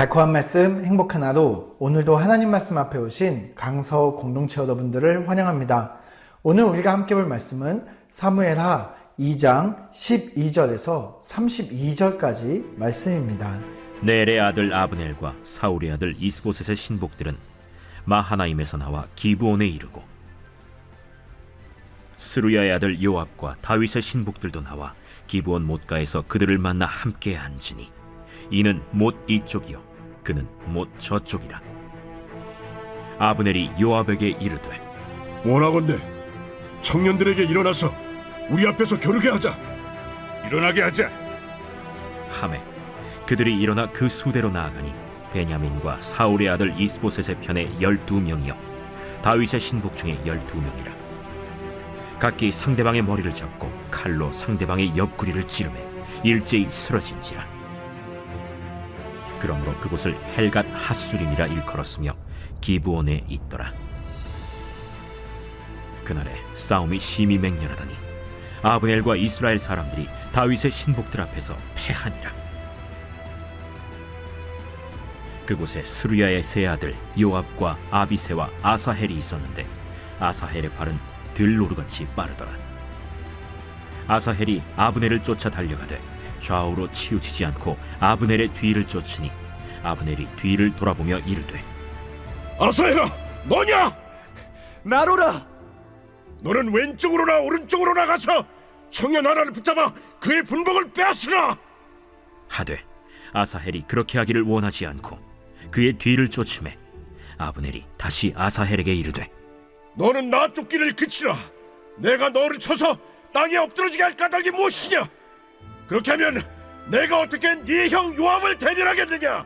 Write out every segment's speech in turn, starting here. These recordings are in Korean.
달콤한 말씀, 행복한 하루. 오늘도 하나님 말씀 앞에 오신 강서 공동체 여러분들을 환영합니다. 오늘 우리가 함께 볼 말씀은 사무엘하 2장 12절에서 32절까지 말씀입니다. 넬의 아들 아브넬과 사울의 아들 이스보셋의 신복들은 마하나임에서 나와 기브온에 이르고, 스루야의 아들 요압과 다윗의 신복들도 나와 기브온 못가에서 그들을 만나 함께 앉으니 이는 못 이쪽이요 그는 못 저쪽이라. 아브넬이 요압에게 이르되, 원하건대 청년들에게 일어나서 우리 앞에서 겨루게 하자. 일어나게 하자. 하매 그들이 일어나 그 수대로 나아가니 베냐민과 사울의 아들 이스보셋의 편에 12명이요 다윗의 신복 중에 12명이라. 각기 상대방의 머리를 잡고 칼로 상대방의 옆구리를 찌르매 일제히 쓰러진지라. 그러므로 그곳을 헬갓 핫수림이라 일컬었으며 기브온에 있더라. 그날에 싸움이 심히 맹렬하더니 아브넬과 이스라엘 사람들이 다윗의 신복들 앞에서 패하니라. 그곳에 스루야의 세 아들 요압과 아비새와 아사헬이 있었는데 아사헬의 발은 들노루같이 빠르더라. 아사헬이 아브넬을 쫓아 달려가되 좌우로 치우치지 않고 아브넬의 뒤를 쫓으니 아브넬이 뒤를 돌아보며 이르되, 아사헬아, 너냐? 나로라. 너는 왼쪽으로나 오른쪽으로 나가서 청년 하나를 붙잡아 그의 분복을 빼앗으라. 하되 아사헬이 그렇게 하기를 원하지 않고 그의 뒤를 쫓음에 아브넬이 다시 아사헬에게 이르되, 너는 나 쫓기를 그치라. 내가 너를 쳐서 땅에 엎드러지게 할 까닭이 무엇이냐? 그렇게 하면 내가 어떻게 네 형 요압을 대변하겠느냐?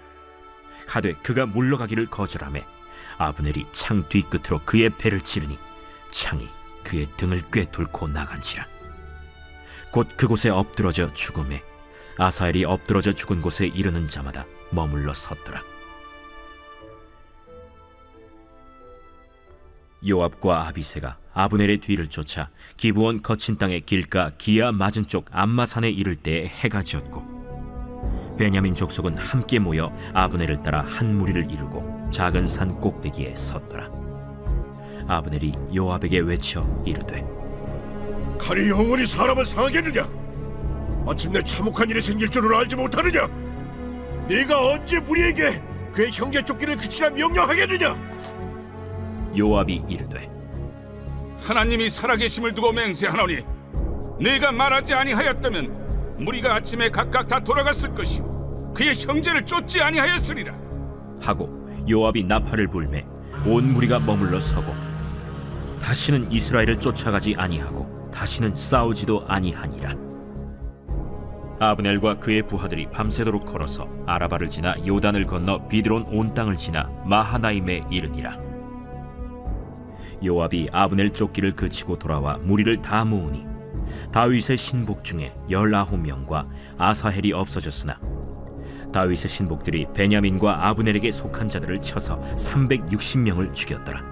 하되 그가 물러가기를 거절하매 아브넬이 창 뒤끝으로 그의 배를 찌르니 창이 그의 등을 꿰뚫고 나간지라. 곧 그곳에 엎드러져 죽음에 아사헬이 엎드러져 죽은 곳에 이르는 자마다 머물러 섰더라. 요압과 아비새가 아브넬의 뒤를 쫓아 기브온 거친 땅의 길가 기아 맞은 쪽 암마산에 이를 때에 해가 지었고, 베냐민 족속은 함께 모여 아브넬을 따라 한 무리를 이루고 작은 산 꼭대기에 섰더라. 아브넬이 요압에게 외쳐 이르되, 칼이 영원히 사람을 상하겠느냐? 마침내 참혹한 일이 생길 줄을 알지 못하느냐? 네가 언제 무리에게 그의 형제 쫓기를 그치라 명령하겠느냐? 요압이 이르되, 하나님이 살아계심을 두고 맹세하노니 네가 말하지 아니하였다면 무리가 아침에 각각 다 돌아갔을 것이요 그의 형제를 쫓지 아니하였으리라 하고 요압이 나팔을 불매 온 무리가 머물러 서고 다시는 이스라엘을 쫓아가지 아니하고 다시는 싸우지도 아니하니라. 아브넬과 그의 부하들이 밤새도록 걸어서 아라바를 지나 요단을 건너 비드론 온 땅을 지나 마하나임에 이르니라. 요압이 아브넬 쫓기를 그치고 돌아와 무리를 다 모으니 다윗의 신복 중에 19명과 아사헬이 없어졌으나 다윗의 신복들이 베냐민과 아브넬에게 속한 자들을 쳐서 360명을 죽였더라.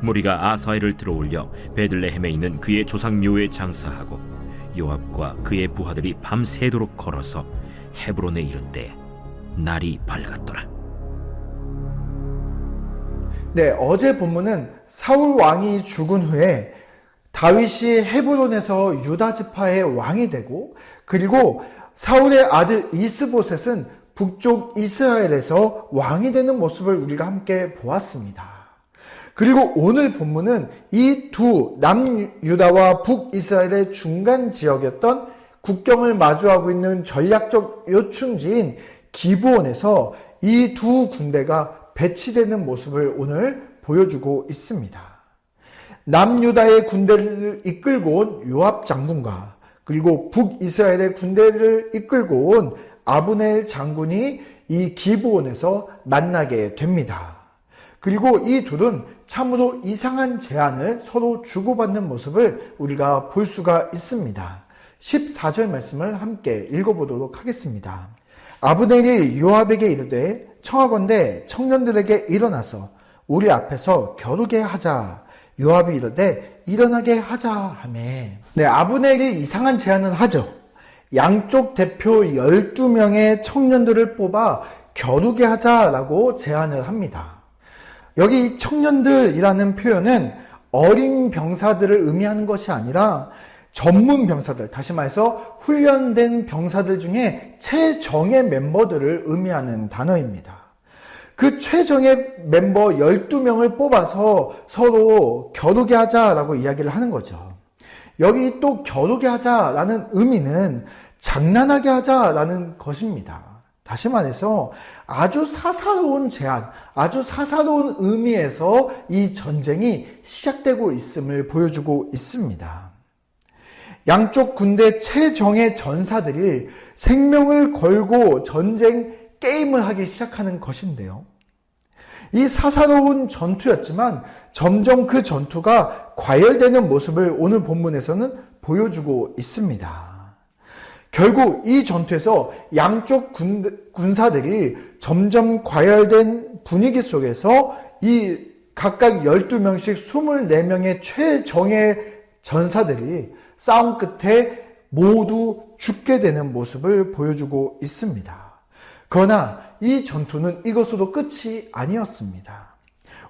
무리가 아사헬을 들어올려 베들레헴에 있는 그의 조상 묘에 장사하고 요압과 그의 부하들이 밤새도록 걸어서 헤브론에 이른 때에 날이 밝았더라. 네, 어제 본문은 사울 왕이 죽은 후에 다윗이 헤브론에서 유다 지파의 왕이 되고, 그리고 사울의 아들 이스보셋은 북쪽 이스라엘에서 왕이 되는 모습을 우리가 함께 보았습니다. 그리고 오늘 본문은 이 두 남유다와 북이스라엘의 중간 지역이었던 국경을 마주하고 있는 전략적 요충지인 기브온에서 이 두 군대가 배치되는 모습을 오늘 보여주고 있습니다. 남유다의 군대를 이끌고 온 요압 장군과 그리고 북이스라엘의 군대를 이끌고 온 아브넬 장군이 이 기브온에서 만나게 됩니다. 그리고 이 둘은 참으로 이상한 제안을 서로 주고받는 모습을 우리가 볼 수가 있습니다. 14절 말씀을 함께 읽어보도록 하겠습니다. 아브넬이 요압에게 이르되 청하건대 청년들에게 일어나서 우리 앞에서 겨루게 하자. 요압이 이르되 일어나게 하자 하며, 네, 아브넬이 이상한 제안을 하죠. 양쪽 대표 12명의 청년들을 뽑아 겨루게 하자라고 제안을 합니다. 여기 청년들이라는 표현은 어린 병사들을 의미하는 것이 아니라 전문 병사들, 다시 말해서 훈련된 병사들 중에 최정예 멤버들을 의미하는 단어입니다. 그 최정예 멤버 12명을 뽑아서 서로 겨루게 하자라고 이야기를 하는 거죠. 여기 또 겨루게 하자라는 의미는 장난하게 하자라는 것입니다. 다시 말해서 아주 사사로운 제안, 아주 사사로운 의미에서 이 전쟁이 시작되고 있음을 보여주고 있습니다. 양쪽 군대 최정예 전사들이 생명을 걸고 전쟁 게임을 하기 시작하는 것인데요. 이 사사로운 전투였지만 점점 그 전투가 과열되는 모습을 오늘 본문에서는 보여주고 있습니다. 결국 이 전투에서 양쪽 군사들이 점점 과열된 분위기 속에서 이 각각 12명씩 24명의 최정예 전사들이 싸움 끝에 모두 죽게 되는 모습을 보여주고 있습니다. 그러나 이 전투는 이것으로 끝이 아니었습니다.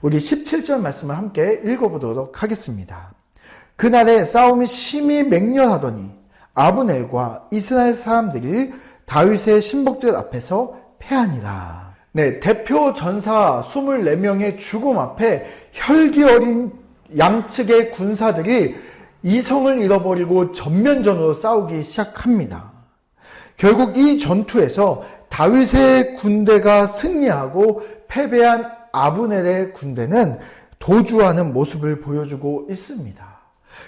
우리 17절 말씀을 함께 읽어보도록 하겠습니다. 그날에 싸움이 심히 맹렬하더니 아브넬과 이스라엘 사람들이 다윗의 신복들 앞에서 패하니라. 네, 대표 전사 24명의 죽음 앞에 혈기 어린 양측의 군사들이 이성을 잃어버리고 전면전으로 싸우기 시작합니다. 결국 이 전투에서 다윗의 군대가 승리하고 패배한 아브넬의 군대는 도주하는 모습을 보여주고 있습니다.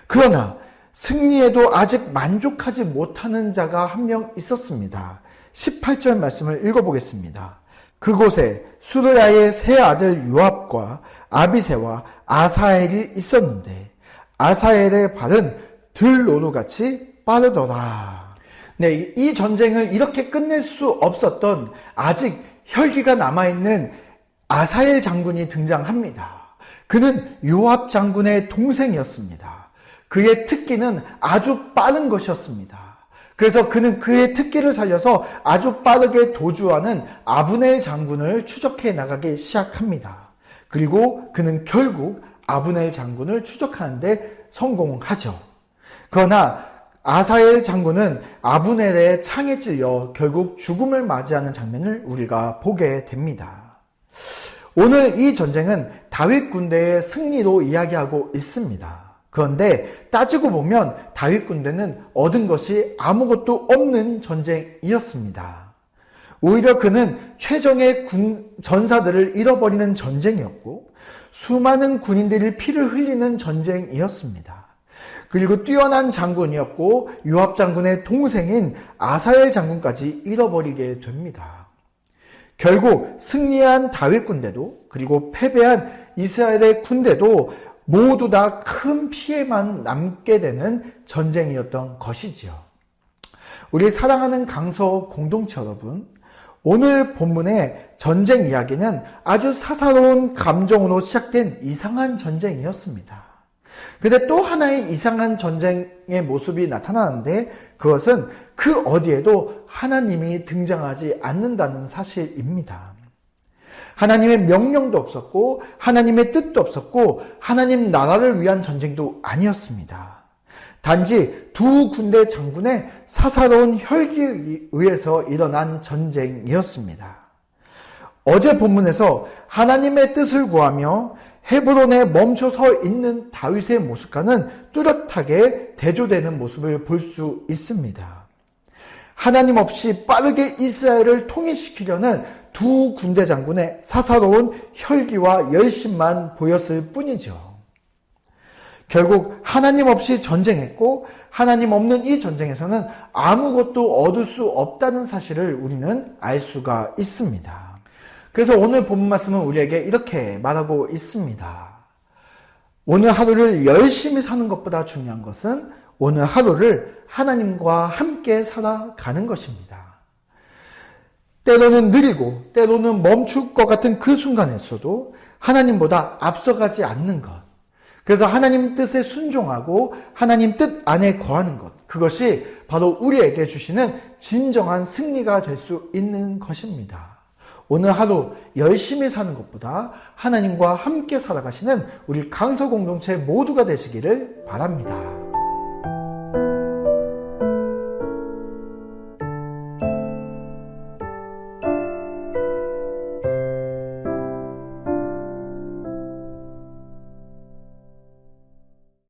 그러나 승리에도 아직 만족하지 못하는 자가 한 명 있었습니다. 18절 말씀을 읽어보겠습니다. 그곳에 수르야의 세 아들 요압과 아비새와 아사엘이 있었는데 아사엘의 발은 들노루같이 빠르더라. 네, 이 전쟁을 이렇게 끝낼 수 없었던 아직 혈기가 남아있는 아사엘 장군이 등장합니다. 그는 요압 장군의 동생이었습니다. 그의 특기는 아주 빠른 것이었습니다. 그래서 그는 그의 특기를 살려서 아주 빠르게 도주하는 아브넬 장군을 추적해 나가기 시작합니다. 그리고 그는 결국 아브넬 장군을 추적하는데 성공하죠. 그러나 아사엘 장군은 아브넬의 창에 찔려 결국 죽음을 맞이하는 장면을 우리가 보게 됩니다. 오늘 이 전쟁은 다윗 군대의 승리로 이야기하고 있습니다. 그런데 따지고 보면 다윗 군대는 얻은 것이 아무것도 없는 전쟁이었습니다. 오히려 그는 최정예 전사들을 잃어버리는 전쟁이었고 수많은 군인들이 피를 흘리는 전쟁이었습니다. 그리고 뛰어난 장군이었고 요압 장군의 동생인 아사엘 장군까지 잃어버리게 됩니다. 결국 승리한 다윗 군대도 그리고 패배한 이스라엘의 군대도 모두 다 큰 피해만 남게 되는 전쟁이었던 것이지요. 우리 사랑하는 강서 공동체 여러분, 오늘 본문의 전쟁 이야기는 아주 사사로운 감정으로 시작된 이상한 전쟁이었습니다. 근데 또 하나의 이상한 전쟁의 모습이 나타나는데 그것은 그 어디에도 하나님이 등장하지 않는다는 사실입니다. 하나님의 명령도 없었고 하나님의 뜻도 없었고 하나님 나라를 위한 전쟁도 아니었습니다. 단지 두 군대 장군의 사사로운 혈기에 의해서 일어난 전쟁이었습니다. 어제 본문에서 하나님의 뜻을 구하며 헤브론에 멈춰 서 있는 다윗의 모습과는 뚜렷하게 대조되는 모습을 볼 수 있습니다. 하나님 없이 빠르게 이스라엘을 통일시키려는 두 군대 장군의 사사로운 혈기와 열심만 보였을 뿐이죠. 결국 하나님 없이 전쟁했고 하나님 없는 이 전쟁에서는 아무것도 얻을 수 없다는 사실을 우리는 알 수가 있습니다. 그래서 오늘 본문 말씀은 우리에게 이렇게 말하고 있습니다. 오늘 하루를 열심히 사는 것보다 중요한 것은 오늘 하루를 하나님과 함께 살아가는 것입니다. 때로는 느리고 때로는 멈출 것 같은 그 순간에서도 하나님보다 앞서가지 않는 것. 그래서 하나님 뜻에 순종하고 하나님 뜻 안에 거하는 것. 그것이 바로 우리에게 주시는 진정한 승리가 될 수 있는 것입니다. 오늘 하루 열심히 사는 것보다 하나님과 함께 살아가시는 우리 강서 공동체 모두가 되시기를 바랍니다.